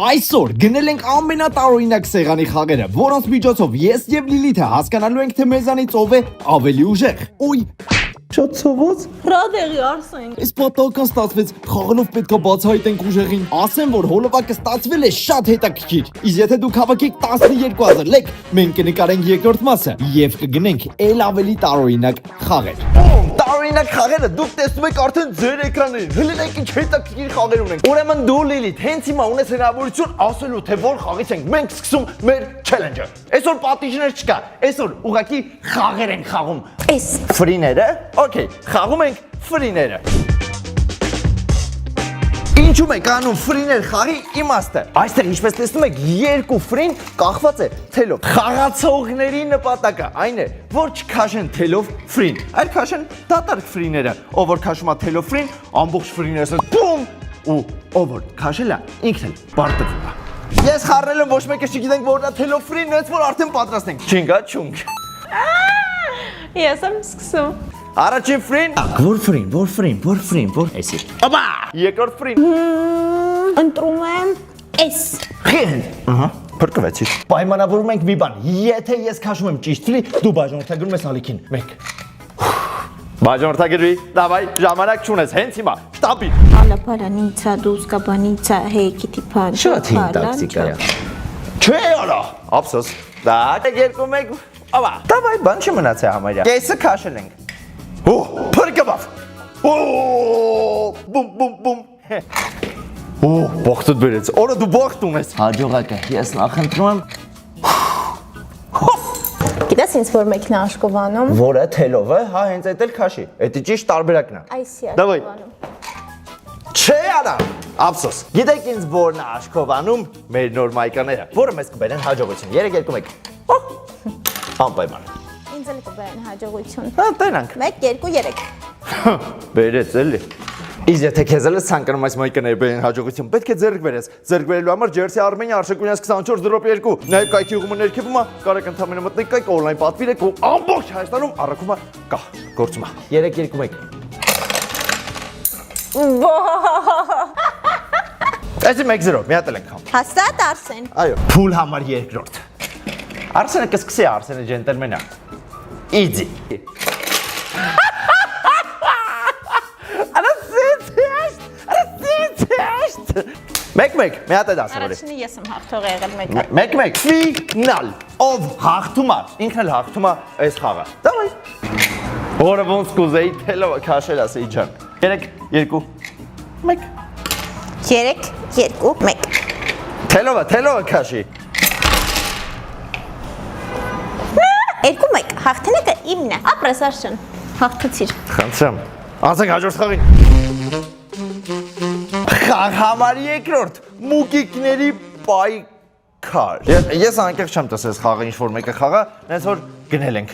Այսօր գնել ենք ամենատարօրինակ սեղանի խաղերը, որոնց միջոցով ես եւ Լիլիթը հասկանալու ենք, թե մեզանից ով է ավելի ուժեղ։ Ոյ, շատ ցավոց։ Ռադերի Արսեն։ Այս պատահական ստացվեց, խաղալով պետքա բացահայտենք ուժեղին։ Ասեմ, որ հոլովակը ստացվել է շատ հետաքրքիր։ Իսկ եթե դուք հավաքեք 12000 լեկ, մենք կնկարենք երկրորդ մասը եւ կգնենք ել ավելի տարօրինակ խաղեր։ Տարօրինակ խաղերը դուք տեսնում եք արդեն ձեր էկրաններին։ Հլինեք ինչ հետաքրքիր խաղեր ունենք։ Ուրեմն դու Լիլիթ, հենց հիմա ունես հնարավորություն ասելու, թե որ խաղից ենք մենք սկսում մեր challenge-ը։ Այսօր պատիժներ չկա։ Այսօր ուղղակի խաղեր ենք խաղում։ Էս Ֆրիները, օքեյ, խաղում ենք ֆրիները։ Ինչու՞մ եք անում ֆրիներ խաղի իմաստը։ Այստեղ ինչպես տեսնում եք, երկու ֆրին կախված է թելով։ Խաղացողների նպատակը այն է, որ չքաշեն թելով ֆրին, այլ քաշեն դատարկ ֆրիները։ Ով որ քաշում է թելով ֆրին, ամբողջ ֆրիները ասեն բում, ու ով որ քաշել է, ինքն էլ պարտվում է։ Ես խառնել եմ, ոչ մեկը չգիտենք որն է թելով ֆրին, նենց որ արդեն պատրաստ ենք։ Չինգա չունգ։ Ես եմ սկսում։ Առաջին ֆրին, որ ֆրին, էսի։ Ապա, երկրորդ ֆրին։ Ընտրում եմ էս։ Խիհend։ Ահա, փրկվեցի։ Պայմանավորում ենք մի բան։ Եթե ես քաշում եմ ճիշտ ֆրի, դու բաժանորդագրում ես ալիքին։ 1։ Բաժանորդագրվի, դավայ, ժամանակ չունես, հենց հիմա, շտապի։ Ալապարանիցա, դուսկաբանիցա, հեյքիթի փան։ Շատ հին տակտիկա է։ Չէ, արա, ափսոս։ Դա երկու մեկ, ավա։ Դավայ, բան չմնացե համարյա։ Կեսը քաշել ենք։ Օ, փրկվավ։ Օ, բում։ Օ, բախտդ բերեց։ Օրա դու բախտ ունես։ Հաջողակը, ես նախընտրում եմ։ Գիտես ինձ որ մեկն է աշկովանում։ Որը թելով է, հա հենց այդ էլ քաշի։ Դա ճիշտ տարբերակն է։ Այսի է Դավայ։ աշկովանում։ Չէ արա, ափսոս։ Գիտեք ինձ որն է աշկովանում մեր նոր մայկաները, որը մեզ կբերեն հաջողություն։ 3-2-1։ Անպայման։ Ինձ էլ կբերեն հաջողություն։ Հա, տենանք։ 1 2 3։ Բերեց էլի։ Իսկ եթե քեզ էլ ցանկանում այս մայկաները բերեն հաջողություն, պետք է ձեռք բերես։ Ձեռք բերելու համար Ջերսի Արմենիա Արշակունյաց 24.2 նաև կայքի ուղումը ներքևում է, կարող եք ընդհանրապես մտնեք կայք օնլայն պատվիրեք ու ամբողջ Հայաստանում առաքումը կա, գործում է։ 3-2-1։ Այսի 1-0, մի հատ էլ ենք խաղում։ Հաստատ Արսեն։ Այո, փուլ համար երկրորդ։ Արսենը կսկսի, Արսենը ջենտլմեն է։ Easy։ Մեկ, մի հատ է դասը որի։ Առաջինը ես եմ հաղթողը եղել մեկը։ Մեկ, ֆինալ։ Ով հաղթում է, ինքն էլ հաղթում է այս խաղը։ Դավայ։ Որը ոնց կուզեի թելով քաշել ասեի ջան։ 3-2-1։ 3 2 1։ Թելովը քաշի։ 2 1 հաղթանակը իմն է։ Ապրես Արսեն։ Հաղթեցիր։ Խնդրեմ։ Ասենք հաջորդ խաղին։ Խաղ համար երկրորդ մուկիկների պայքար։ Ես անկեղծ չեմ տեսել խաղը ինչ որ մեկը խաղա, նենց որ գնել ենք։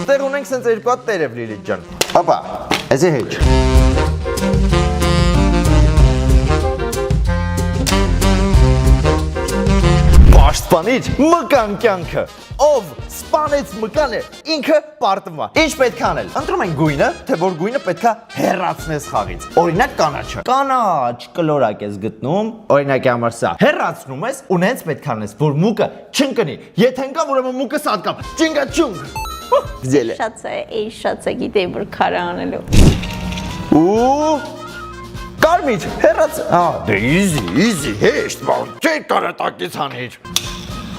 Տեղ ունենք սենց երկու հատ տերև Լիլիթ ջան։ Ապա, էսի հեչ։ Պաշտպանիչ մկան կյանքը։ Ով սպանեց մկանը, ինքը պարտվում է։ Ինչ պետք է անել։ Ընտրում ենք գույնը, թե որ գույնը պետք է հեռացնես խաղից։ Օրինակ կանաչը։ Կանաչ կլորակ ես գտնում, օրինակի համար սա։ Հեռացնում ես, ու նենց պետք է անես, որ մուկը չընկնի։ Եթե ընկա, ուրեմն մուկը սատկա։ Չինգա չունգ։ Գձել է։ Շատ է գիտեի որ քարը անելու։ Ու կարմիր, հեռաց։ Դե easy, հեշտ բան։ Չէ կարատակից հանիր։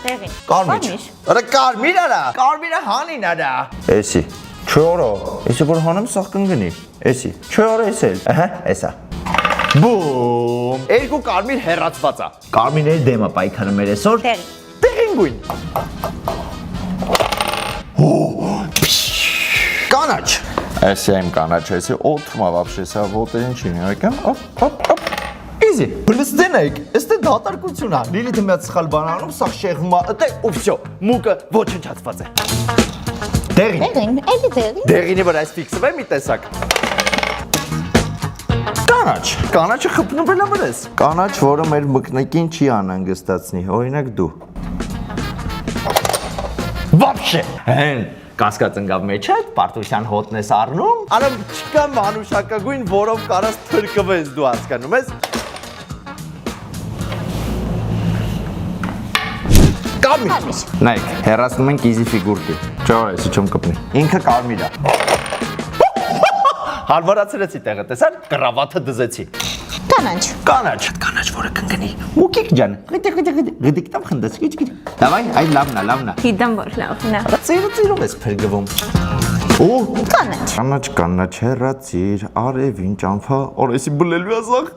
Տեղին։ Կարմիր։ Արա կարմիր արա։ Կարմիրը հանին արա։ Էսի։ Չորո։ Էսի որ հանեմ սաղ կընկնի։ Էսի։ Չորո էսել։ Ահա, էսա։ Բում։ Երկու կարմիր հեռացված է։ Կարմիրների դեմը պայքարը մեր այսօր։ Տեղին գույն։ Կանաչ։ Էսի եմ կանաչ, էսի օթմա вообще, սա ոտերին չի նույնական։ Օփ։ Easy. Բլստենեք, էստե դատարկություն է։ Լիլիթը մի հատ սխալ բան անում, սա շեղվում է, դե ու վсё, մուկը ոչնչացված է։ Դեղին, էլի տեղին։ Դեղինի վրա այս ֆիքսը մի տեսակ։ Կանաչը խփնվել է վրես։ Կանաչ, որը մեր մկնիկին չի անհանգստացնի, օրինակ դու։ Вообще։ Հեն կասկած ընկավ մեջը, պարտության հոտն ես առնում։ Արա չկա մանուշակագույն, որով կարաս թրկվես դու հասկանում ես։ Կարմիր։ Նայեք, հեռացնում ենք easy figure-ի։ Ճո, էսի չեմ կպնի։ Ինքը կարմիր է։ Հարվարացրեցի տեղը, տեսար, կրավաթը դզեցի։ Կանաչ։ Կանաչ, որը կընկնի։ Մուկիկ ջան, գդիկ տամ խնդես, գիչ։ Դավայ, այ լավն է։ Գիտեմ որ լավն է։ Ծիրով ես փրկվում։ Ու Կանաչ։ կանաչ հեռացիր, արևին ճամփա, օրեսի բլելու ասախ։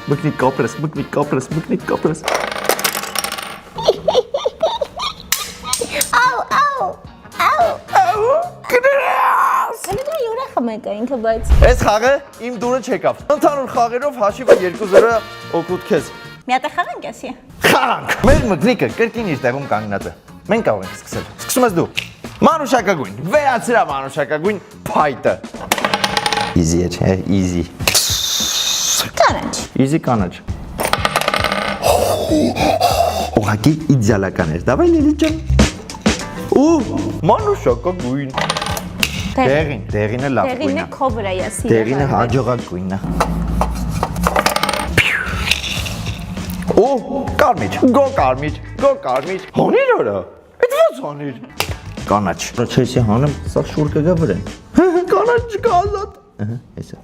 Մկնի կապրես։ Դե յուրախ մեկը ինքը բայց։ Այս խաղը իմ դուրը չեկավ։ Ընդհանուր խաղերով հաշիվը 2-0 օգուտ քեզ։ Մի հատ խաղանք էսի։ Խաղանք։ Մեր մկնիկը կրկին իր տեղում կանգնած է։ Մենք կարող ենք սկսել։ Սկսում ես դու։ Մանուշակագույն, վերացրա մանուշակագույն փայտը։ Easy է, easy։ Կանաչ։ Easy կանաչ։ Ուղղակի իդեալական էր։ Դավայ Լիլի ջան։ Ու մանուշակագույն։ Դեղինը լավ գույն Դեղինը է։ քո վրա է սիրել։ Դեղինը հաջողակ գույն է։ Ու գո կարմիր։ Հոնիր օրը։ Այդ ո՞նց հոնիր։ Կանաչ։ Չեսի հանեմ, սա շուր կգա վրան։ Կանաչ չկա ազատ։ Ահա, էսա։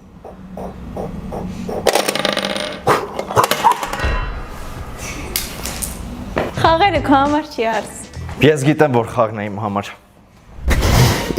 Խաղերը քո համար չի արս։ Ես գիտեմ, որ խաղն է իմ համար։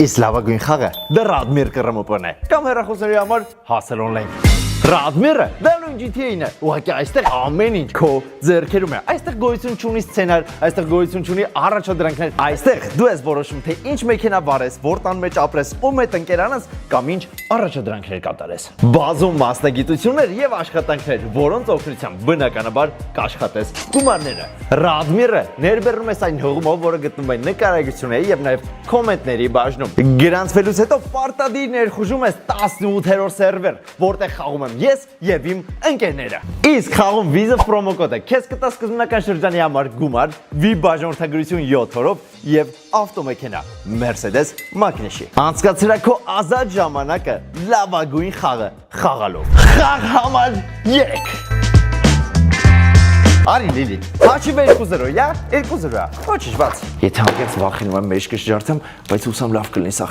Իսկ լավագույն խաղը դա Ռադմիր կռմոպն է։ Կամ հեռախոսների համար հասել օնլայն։ Ռադմիրը դա նույն GTA-ն է։ Ուղղակի այստեղ ամեն ինչ քո ձեռքերում է։ Այստեղ գոյություն չունի սցենար, այստեղ գոյություն չունի առաջադրանքներ։ Այստեղ դու ես որոշում, թե ինչ մեքենա վարես, որ տան մեջ ապրես, ում հետ ընկերանաս կամ ինչ առաջադրանքներ կատարես։ Բազում մասնագիտություններ եւ աշխատանքներ, որոնց օգնությամբ բնականաբար կաշխատես գումարները։ Ռադմիրը ներբեռնում է այն հողմով, որը գտնվում է նկարագրությունների եւ նաեւ կոմենտների բաժնում։ Գրանցվելուց հետո պարտադիր ներխուժում ես 18-րդ սերվեր, որտեղ խաղում եմ ես եւ իմ ընկերները։ Իսկ խաղում Visa promo կոդը քեզ կտա սկզբնական շրջանի համար գումար, VIP բաժանորդագրություն 7 օրով եւ ավտոմեքենա Mercedes մակնիշի։ Անցկացրա քո ազատ ժամանակը լավագույն խաղը խաղալով։ Խաղ համար 3։ Արի Լիլի, հաշիվը 2-0, յա? 2-0։ Ոչինչ, բաց։ Եթե անկեղծ վախենում եմ մեջքը շջարդեմ, բայց հուսամ լավ կլինի սա։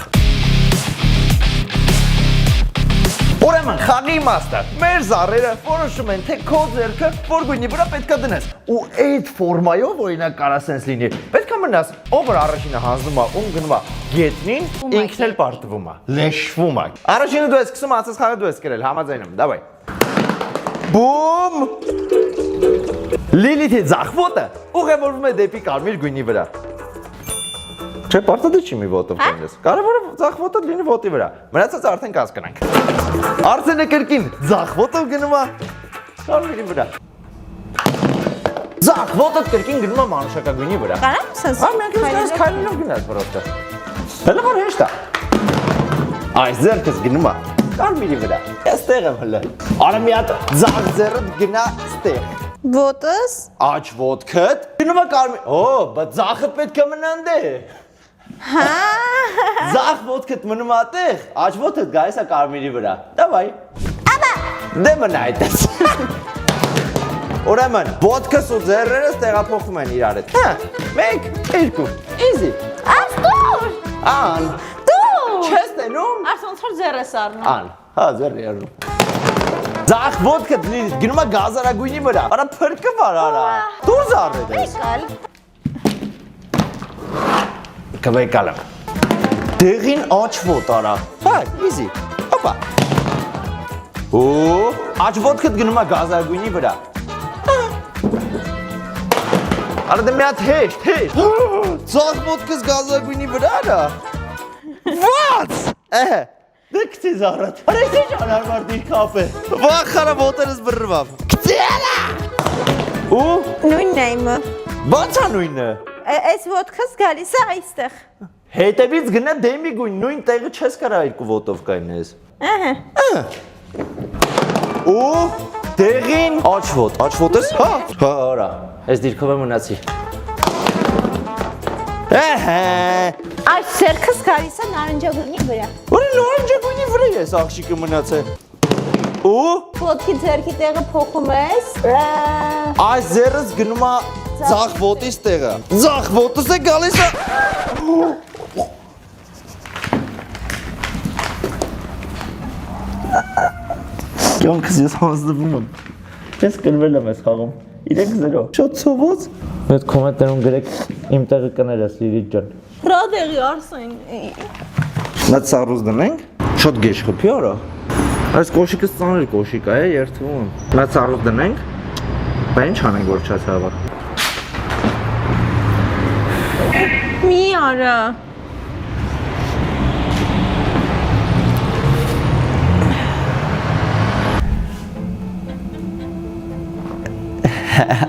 Ուրեմն խաղի իմաստը, մեր զառերը որոշում են, թե քո ձեռքը որ գույնի վրա պետք է դնես։ Ու այդ ֆորմայով օրինակ կարա սենց լինի։ Պետք է մնաս, ով որ առաջինը հանձնում է, ում գնում է գետնին, ինքն էլ պարտվում է, լեշվում է։ Առաջինը դու ես սկսում, անցած խաղը դու ես կրել, համաձայնում, դավայ։ Բում։ Լիլիթի ձախվոտը ուղևորվում է դեպի կարմիր գույնի վրա։ Չէ, պարտադիր չի մի ոտով կայնես։ Կարևորը ձախվոտը լինի ոտի վրա։ Մնացած արդեն կասկնանք։ Արցենը կրկին ձախվոտով գնում է կարմիրի վրա։ Ձախվոտը կրկին գնում է մանուշակագույնի վրա։ Կարամ սենց։ Մենք ես քայլելով գնաց պրոստը։ Հələ որ հեշտ է։ Այս ձեռքս գնում է կարմիրի վրա։ Այստեղ եմ հələ։ Արա մի հատ ձախ ձեռդ գնա ստեղ։ Ոտս։ Աչ ոտքդ գնում է կարմիր։ Օ, բայց ձախը պետք է մնան դե։ Հա։ Ձախ ոտքդ մնում է այդտեղ, աչ ոտքդ գայս է կարմիրի վրա։ Դավայ։ Աբա։ Դե մնա այդպես։ Ուրեմն, ոտքս ու ձեռերս տեղափոխվում են իրար հետ։ Հա, 1, 2, easy։ Աստուր։ Ան։ Դու։ Չես տենում։ Արս ոնց որ ձեռ ես առնում։ Ան։ Հա, ձեռի առնում։ Ձախ ոտքդ գնում է գազարագույնի վրա։ Արա փրկվար արա։ Դու զառել ես։ Եկալ։ Կվեկալ եմ։ Դեղին աչ ոտ արա։ Հա, easy։ Հոպա։ Ու աչ ոտքդ գնում է գազարագույնի վրա։ Արա դե մի հատ հեշտ։ Ձախ ոտքս գազարագույնի վրա արա։ What? Դե քցի զառատ։ Արա ինչ անարմար դիր կաֆե։ Վախարա ոտերս բռնվավ։ Քցիելա։ Ու Նույնն է իմը։ բացա նույնը։ Այս ոտքս գալիս է այստեղ։ Հետևից գնա դեմի գույն, նույն տեղը չես կարա երկու ոտով կայնես։ Ահա։ Ու դեղին աչ ոտս, հա, արա, ես դիրքով եմ մնացի։ Այս ձեռքս գալիս է նարնջագույնի վրա։ Որի նարնջագույնի վրա ես աղջիկը մնացել։ Ու Ոտքի ձեռքի տեղը փոխում ես։ այս ձեռս գնում է Ձախ ոտից տեղը։ Ձախ ոտս է գալիս է։ Կյանքս ես հանձնվում եմ։ Ես կրվել եմ այս խաղում։ 3-0։ Շատ ցավոց։ Մեծ կոմենտներում գրեք իմ տեղը կներես Լիլիթ ջան։ Ռադեղի Արսեն։ Նա ծառուզ դնենք։ Շատ գեշ խփի արա։ Այս կոշիկը ծանր կոշիկ է, երթվում եմ։ Նա ծառուզ դնենք։ Բա ինչ անենք որ չացավա։ Մի արա։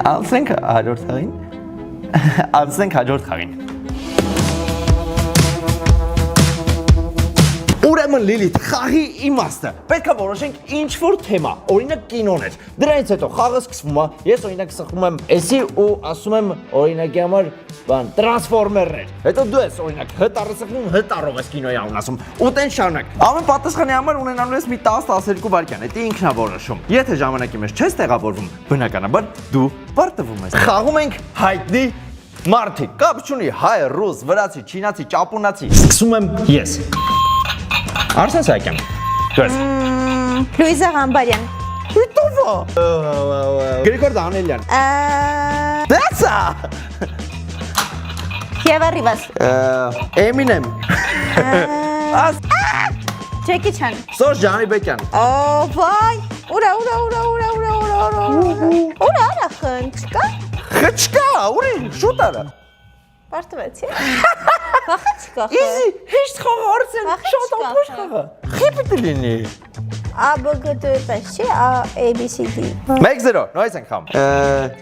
Անցնենք հաջորդ խաղին։ Անցնենք հաջորդ խաղին։ Ուրեմն Լիլիթ, խաղի իմաստը։ Պետք է որոշենք ինչ-որ թեմա, օրինակ կինոներ։ Դրանից հետո խաղը սկսվում է, ես օրինակ սխում եմ էսի ու ասում եմ օրինակի համար բան տրանսֆորմերներ։ Հետո դու ես օրինակ հտարը սխում, հտարով ես կինոյի անուն ասում։ Ու տեն շարունակ։ Ամեն պատասխանի համար ունենալու ես մի 10-12 վայրկյան, դա ինքն է որոշում։ Եթե ժամանակի մեջ չես տեղավորվում, բնականաբար դու պարտվում ես։ Խաղում ենք հայտնի մարդիկ։ Կապ չունի հայ, ռուս, վրացի, չինացի, ճապոնացի։ Սկսում եմ ես։ Արսեն Սահակյան։ Դες։ Լուիզա Ղամբարյան։ Ուտովա։ Գրիգոր Դանիելյան։ Դեսա։ Եվա Ռիվաս։ Էմինեմ։ Ջեկի Չան։ Սոշ Ջանիբեկյան։ Վայ, ուրա։ Ուրա արա խնչկա։ Խչկա, ուրին, շուտ արա։ Պարտվեցի։ Վախեցկա։ Իզի, հիշտ խաղը արցեն, շատ ապոշ խաղը։ Խիպիտ լինի։ ABGD պես չի, ABCD։ 1-0, նույնս ենք խամ։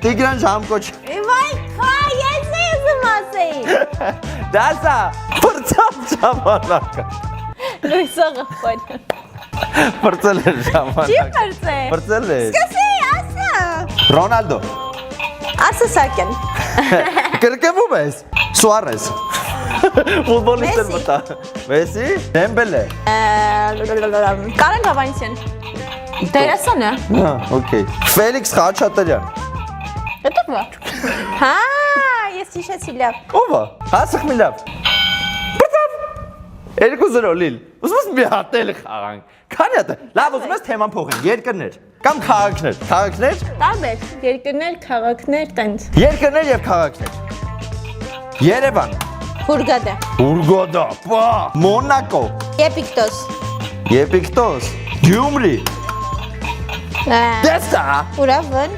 Տիգրան Ժամկոչ։ Վայ, քա, ես եմ ասեի։ Դասա, պրծավ ժամանակը։ Լուիզա Ղամբարյան։ Պրծել է ժամանակը։ Չի պրծե։ Պրծել է։ Սկսի, ասա։ Ռոնալդո։ Արսեն Սահակյան։ Կրկվում ես։ Սուարես։ Ֆուտբոլիստ եմ մտա։ Մեսի, Դեմբելե։ Կարեն Գավանիսյան։ Դերասան է։ Հա, օքեյ։ Ֆելիքս Խաչատրյան։ Հետո ո՞վ։ Հա, ես հիշեցի լավ։ Ո՞վ է։ Հասխ մի լավ։ Բրտավ։ 2-0 Լիլ։ Ուզում ես մի հատ էլ խաղանք։ Քանի հատ։ Լավ, ուզում ես թեման փոխենք։ Երկրներ կամ քաղաքներ։ Քաղաքներ։ Տարբեր երկրներ, քաղաքներ, տենց։ Երկրներ եւ քաղաքներ։ Երևան։ Հուրգադա։ Ուրգոդա, պա, Մոնակո, Եփիկտոս։ Եփիկտոս, Գյումրի, Դեսա, Ուրավն։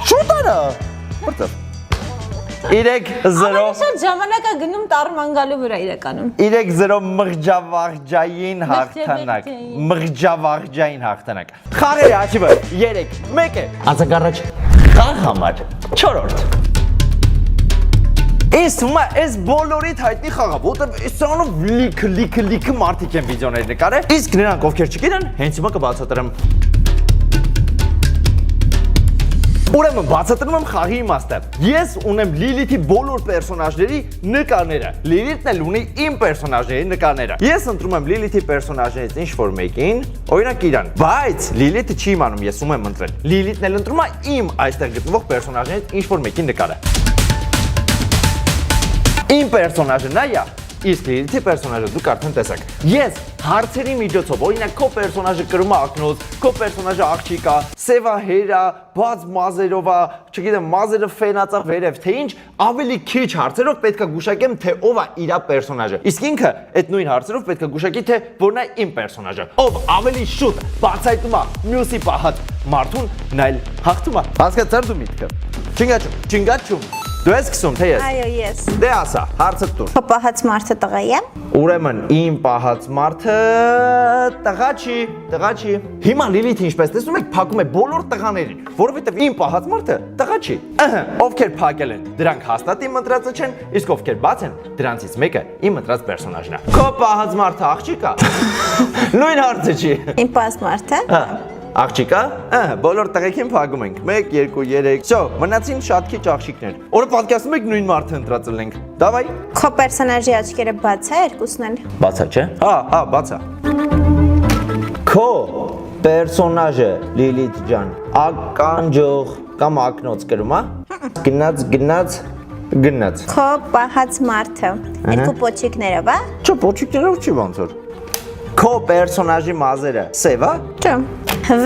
շուտ արա։ Բրտավ։ 3-0 Շատ ժամանակ է գնում տառման գալու վրա իրականում։ 3-0 մղջավաղջային հաղթանակ։ Մղջավաղջային հաղթանակ։ Խաղերի աչիվը 3-1 է։ Անցանք առաջ խաղ համար 4-րդ։ Ես թվում է այս բոլորիդ հայտնի խաղը, որտեղ այս սրանով լիքը մարդիկ են վիդեոներ նկարել։ Իսկ նրանք ովքեր չգիտեն, հենց հիմա կբացատրեմ։ Ուրեմն բացատրում եմ խաղի իմաստը։ Ես ունեմ Լիլիթի բոլոր պերսոնաժների նկարները։ Լիլիթն էլ ունի իմ պերսոնաժների նկարները։ Ես ընտրում եմ Լիլիթի պերսոնաժներից ինչ-որ մեկին, օրինակ իրան։ Բայց Լիլիթը չի իմանում ես ում եմ ընտրել։ Լիլիթն էլ ընտրում է իմ այստեղ գտնվող պերսոնաժներից ինչ-որ մեկի նկարը։ Իմ պերսոնաժը նա է, իսկ Լիլիթի պերսոնաժը դուք արդեն տեսաք։ Ես հարցերի միջոցով, օրինակ քո պերսոնաժը կրում է ակնոց, քո պերսոնաժը աղջիկա, սևա հերա, բաց մազերով է, չգիտեմ, մազերը ֆենացավ վերև, թե ինչ, ավելի քիչ հարցերով պետք է գուշակեմ, թե ով է իր պերսոնաժը։ Իսկ ինքը այդ նույն հարցերով պետք է գուշակի, թե որն է իմ պերսոնաժը։ Ով ավելի շուտ բացայտում է մյուսի պահած մարդուն, նա էլ հաղթում է։ Հասկացա՞ր դու միտքը։ Չինգաչում։ Դու ես սկսում, թե ես։ Այո, ես։ Դե ասա, հարցը տուր։ Քո պահած մարդը տղա է։ Ուրեմն իմ պահած մարդը տղա չի։ Հիմա Լիլիթը ինչպես տեսնում եք, փակում է բոլոր տղաներին, որովհետև իմ պահած մարդը տղա չի։ Ովքեր փակել են, դրանք հաստատ իմ ընտրածը չեն, իսկ ովքեր բաց են, դրանցից մեկը իմ ընտրած պերսոնաժն է։ Քո պահած մարդը աղջիկ է։ Նույն հարցը չի։ Իմ պահած մարդը։ Աղջիկա, բոլոր տղեկին փակում ենք։ 1, 2, 3։ Всё, մնացին շատ քիչ աղջիկներ։ Որը պատկերացնում եք նույն մարդը ընտրածել ենք։ Դավայ։ Քո պերսոնաժի աչքերը բաց է, երկուսն էլ։ Բացա, չէ։ Հա, բացա։ Քո Պերսոնաժը Լիլիթ ջան, ականջող կամ ակնոց կրում, գնաց։ Քո պահած մարդը։ Երկու պոչիկներով, հա։ Չէ, պոչիկներով չի ոնց որ։ Քո պերսոնաժի մազերը սև, հա։ Չէ։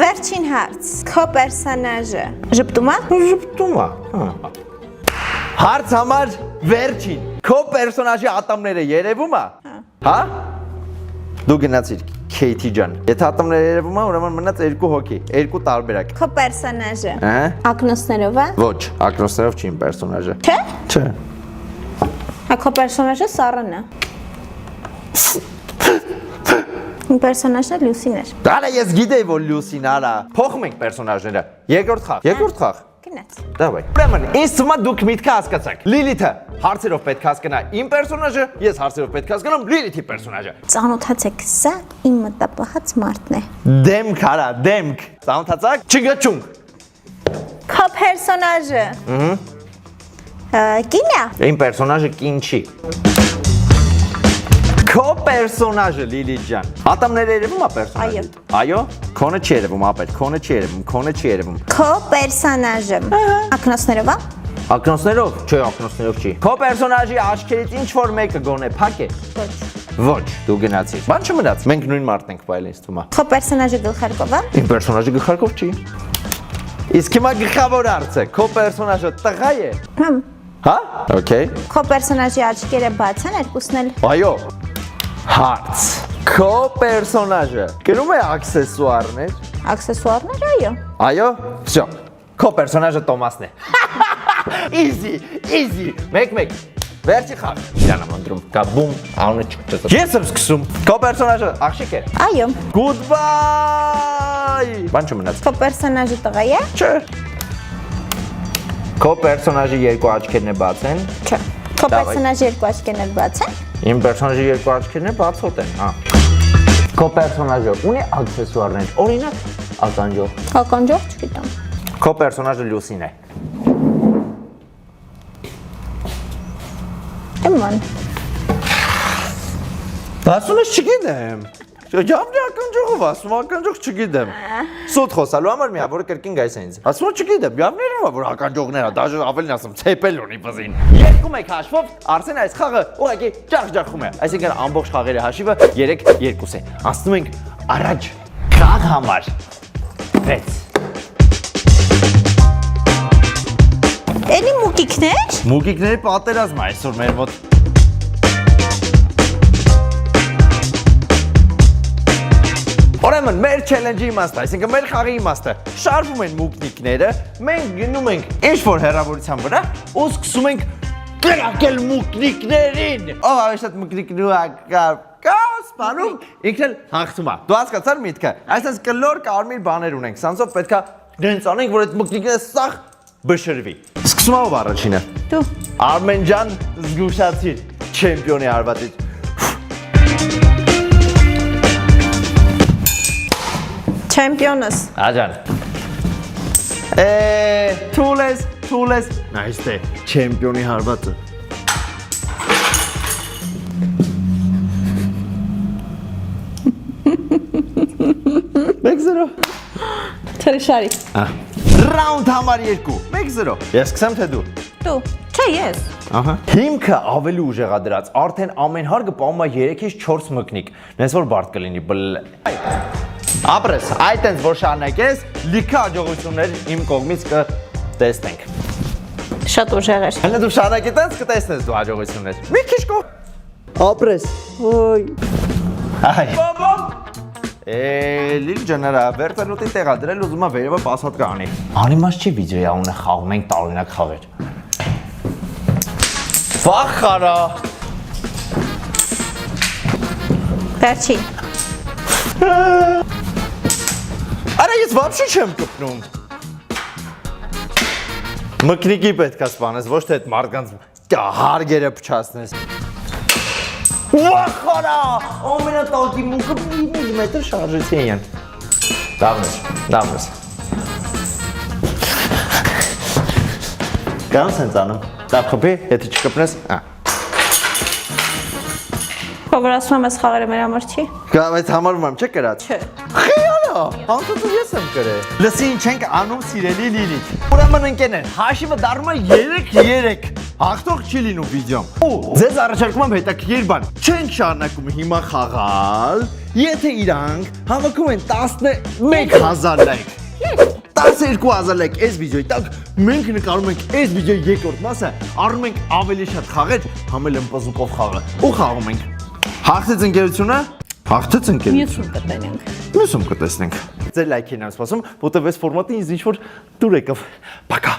Վերջին հարց։ Քո պերսոնաժը ժպտում է։ Ժպտում է, Հարց համար վերջին։ Քո պերսոնաժի ատամները երևում է։ Հա։ Դու գնացիր Քեյթի ջան։ Եթե ատամները երևում է, ուրեմն մնաց երկու հոգի, երկու տարբերակ։ Քո պերսոնաժը Ահա։ ակնոցներով է։ Ոչ, ակնոցներով չի իմ պերսոնաժը։ Չէ։ Չէ։ Քո պերսոնաժը Սառան է։ Իմ պերսոնաժը Լուսին էր։ Դարը ես գիտեի, որ Լուսին արա։ Փոխում ենք պերսոնաժները։ Երկրորդ խաղ։ Գնաց։ Դավայ։ Ուրեմն, ինձ թվում է դուք միտքը հասկացաք։ Լիլիթը հարցերով պետք է հասկանա իմ պերսոնաժը, ես հարցերով պետք է հասկանամ Լիլիթի պերսոնաժը։ Ծանոթացեք, սա իմ մտապահած մարդն է։ Դեմք արա, դեմք։ Ծանոթացաք։ Չգչունք։ Քո պերսոնաժը։ Կինա։ Իմ պերսոնաժը կին չի։ Քո պերսոնաժը Լիլիթ ջան։ Ատամները երևում է պերսոնաժը։ Այո։ Քոնը չի երևում, ապեր, քոնը չի երևում։ Քո պերսոնաժը ակնոցներով է։ Ակնոցներով, չէ, ակնոցներով չի։ Քո պերսոնաժի աչքերից ինչ որ մեկը գոնե փակ է։ Ոչ, դու գնացիր։ Բան չմնաց, մենք նույն մարդն ենք վայել ինձ թվում է։ Քո պերսոնաժը գլխարկով է։ Իմ պերսոնաժը գլխարկով չի։ Իսկ հիմա գլխավոր հարցը, քո պերսոնաժը տղա է։ Հա? Okay։ Քո պերսոնաժի աչքերը բաց են, երկուսն էլ։ Այո։ Հարց։ Քո պերսոնաժը կրում է աքսեսուարներ։ Աքսեսուարներ, այո։ Այո։ Всё։ Քո պերսոնաժը Տոմասն է։ Easy։ Մեկ։ Վերջի խաղ։ Իրան եմ անդրում։ Կաբում, անունը չկճեց։ Ես եմ սկսում։ Քո պերսոնաժը աղջիկ է։ Այո։ Goodbye։ Բան չմնաց։ Քո պերսոնաժը տղա է։ Չէ։ Քո պերսոնաժի երկու աչքերն է բաց են։ Չէ։ Քո պերսոնաժի երկու աչքերն էլ բաց են։ Իմ պերսոնաժի երկու աչքերն է բացոտ են, հա։ Քո պերսոնաժը ունի աքսեսուարներ, օրինակ ականջող։ Ականջող չգիտեմ։ Քո պերսոնաժը Լուսին է։ Էման։ Ասում ես չգիտեմ։ Ջամնի ականջողով ասում, ականջող չգիտեմ։ Սոտ խոսալու համար միա, որը կրկին գայս է ինձ։ Ասում չգիտեմ, ջամներով է, որ ականջողներ է, դաժե ավելին ասում, ցեպել ունի բզին։ 2-1 հաշվով Արսեն այս խաղը ուղղակի ջախջախում է։ Այսինքն ամբողջ խաղերի հաշիվը 3-2 է։ Անցնում ենք առաջ խաղ համար 6։ Էլի մուկիկներ։ Մուկիկների պատերազմ է այսօր մեր մոտ։ Ուրեմն մեր challenge-ի իմաստը, այսինքն մեր խաղի իմաստը, շարվում են մուկնիկները, մենք գնում ենք ինչ-որ հեռավորության վրա ու սկսում ենք կրակել մուկնիկներին։ Ով ավելի շատ մուկնիկներ կա, սպանում, ինքն էլ հաղթում է։ Դու հասկացար միտքը։ Այսպես կլոր կարմիր բաներ ունենք, սրանցով պետքա դենց անենք, որ այդ մուկնիկները սաղ բշրվի։ Սկսում ով առաջինը։ Դու։ Արմեն ջան, զգուշացիր, չեմպիոնի հարվածից։ Չեմպիոնս։ Աջան։ Թուլես։ Նայստե, չեմպիոնի հարվածը։ Մեկ զրո։ Թրիշարի։ Ռաունդ համար 2, 1-0։ Ես սկսեմ թե դու։ Դու։ Չէ, ես։ Ահա։ Հիմքը ավելի ուժեղ է դրած, արդեն ամեն հարգը պահում է 3-ից 4 մկնիկ։ Նես որ բարդ կլինի Ապրես, այդ ենք որ շարունակես, լիքը աջողություններ իմ կողմից կտեսնենք։ Շատ ուժեղ էր։ Հələ դու շարունակես տես կտեսնես դու աջողություններ։ Մի քիչ Ապրես։ Ոյ։ Այ։ Լիլ ջաները վերցնուտի տեղա դրել ուզում է վերևը պասատ կանի։ Անիմաց չի վիդեոյա ունե խաղում ենք տարօրինակ խաղեր։ Վախարա։ Վերջի։ Արա ես вообще չեմ կպնում։ Մկնիկի պետք է սպանես, ոչ թե այդ մարդկանց հարգերը փչացնես։ Վախարա, ամենատակի մուկը միլիմետր շարժեցի են։ Դավնես։ Կանց են ծանում, դավ խպի, եթե չկպնես, Որ ասում եմ այս խաղերը մեր համար չի։ Կամ այդ համարում եմ չէ կրած։ Չէ։ Խիալա, Հանդուծը ես եմ գրել։ Լսի ինչ ենք անում սիրելի Լիլիթ։ Ուրեմն ընկերներ, հաշիվը դառնում է 3-3։ Հաղթող չի լինում վիդեոն։ Ու ձեզ առաջարկում եմ հետաքրքիր բան։ Չենք շարունակում հիմա խաղալ, եթե իրանք հավաքում են 11000 լայք։ 12000 լայք այս վիդեոյի տակ մենք նկարում ենք այս վիդեոյի երկրորդ մասը, առնում ենք ավելի շատ խաղեր, համել եմ պզուկով խաղը ու խաղում ենք։ Հաղթեց ընկերությունը։ Հաղթեց ընկերությունը։ Մյուսում կտեսնենք։ Ձեր լայքին եմ սպասում, որտեղ այս ֆորմատը ինձ ինչ որ դուր եկավ։ Պակա։